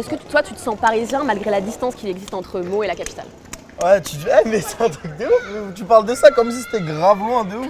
Est-ce que toi, tu te sens parisien malgré la distance qu'il existe entre Meaux et la capitale? Ouais, mais c'est un truc de ouf. Tu parles de ça comme si c'était grave loin de ouf.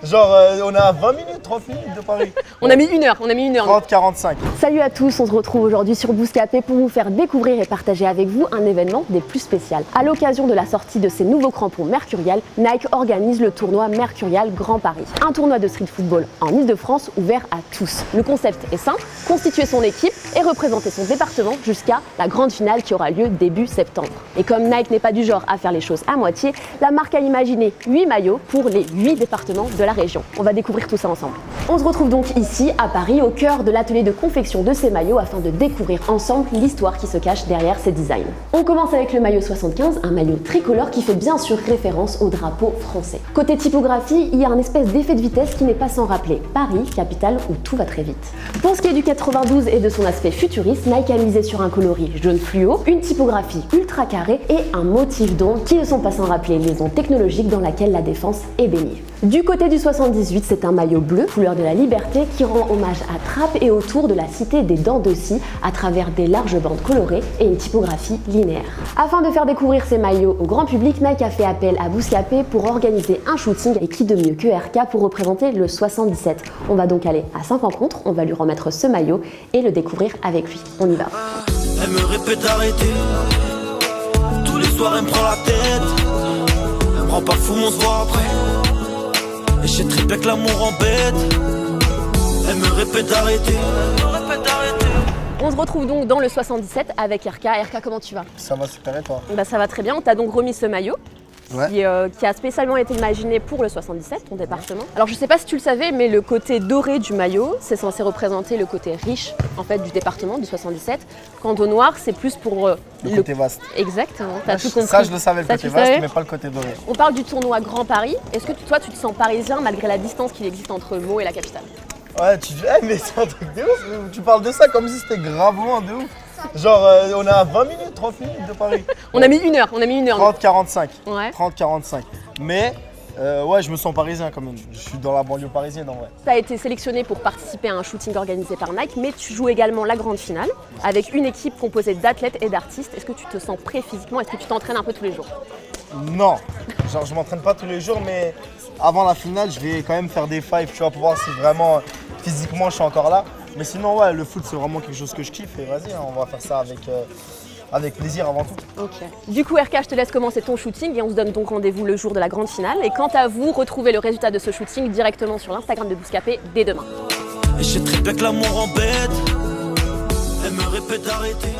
Genre, on est à 20 minutes, 30 minutes de Paris. On a mis une heure. 30-45. Salut à tous, on se retrouve aujourd'hui sur Bouscapé pour vous faire découvrir et partager avec vous un événement des plus spéciaux. À l'occasion de la sortie de ses nouveaux crampons Mercurial, Nike organise le tournoi Mercurial Grand Paris. Un tournoi de street football en Ile-de-France ouvert à tous. Le concept est simple, constituer son équipe et représenter son département jusqu'à la grande finale qui aura lieu début septembre. Et comme Nike n'est pas du genre à faire les choses à moitié, la marque a imaginé 8 maillots pour les 8 départements de la région. On va découvrir tout ça ensemble. On se retrouve donc ici à Paris au cœur de l'atelier de confection de ces maillots afin de découvrir ensemble l'histoire qui se cache derrière ces designs. On commence avec le maillot 75, un maillot tricolore qui fait bien sûr référence au drapeau français. Côté typographie, il y a un espèce d'effet de vitesse qui n'est pas sans rappeler Paris, capitale où tout va très vite. Pour ce qui est du 92 et de son aspect futuriste, Nike a misé sur un coloris jaune fluo, une typographie ultra carrée et un motif d'ombre qui ne sont pas sans rappeler les ondes technologiques dans laquelle la défense est baignée. Du côté du 78, c'est un maillot bleu, couleur de la liberté, qui rend hommage à Trappes et autour de la cité des Dents de Scie à travers des larges bandes colorées et une typographie linéaire. Afin de faire découvrir ces maillots au grand public, Nike a fait appel à Bouscapé pour organiser un shooting et qui de mieux que RK pour représenter le 77. On va donc aller à 5 rencontres, on va lui remettre ce maillot et le découvrir avec lui. On y va. Elle me répète d'arrêter. Tous les soirs elle me prend la tête. Elle me rend pas fou, on se voit après. Et j'ai trippé avec l'amour embête. Elle me répète d'arrêter. On se retrouve donc dans le 77 avec RK. RK, comment tu vas? Ça va super et toi? Bah, ça va très bien, on t'a donc remis ce maillot. Ouais. Qui a spécialement été imaginé pour le 77, ton département. Alors je sais pas si tu le savais, mais le côté doré du maillot, c'est censé représenter le côté riche en fait du département du 77. Quant au noir, c'est plus pour le côté vaste. Exactement, t'as tout compris. Ça je le savais, le côté vaste, mais pas le côté doré. On parle du tournoi Grand Paris. Est-ce que toi tu te sens parisien malgré la distance qu'il existe entre Meaux et la capitale? Ouais, mais c'est un truc de ouf. Tu parles de ça comme si c'était grave loin de ouf. Genre, on est à 20 minutes, 30 minutes de Paris. On a mis une heure. 30-45. Ouais. 30-45. Mais, ouais, je me sens parisien quand même. Je suis dans la banlieue parisienne en vrai. Tu as été sélectionné pour participer à un shooting organisé par Nike, mais tu joues également la grande finale avec une équipe composée d'athlètes et d'artistes. Est-ce que tu te sens prêt physiquement? Est-ce que tu t'entraînes un peu tous les jours? Non, genre je m'entraîne pas tous les jours, mais avant la finale, je vais quand même faire des fives, tu vois, pour voir si vraiment physiquement je suis encore là. Mais sinon, ouais, le foot c'est vraiment quelque chose que je kiffe et vas-y, hein, on va faire ça avec plaisir avant tout. Ok. Du coup, RK, je te laisse commencer ton shooting et on se donne donc rendez-vous le jour de la grande finale. Et quant à vous, retrouvez le résultat de ce shooting directement sur l'Instagram de Bouscapé dès demain. Et j'ai trippé avec l'amour embête. Elle me répète d'arrêter.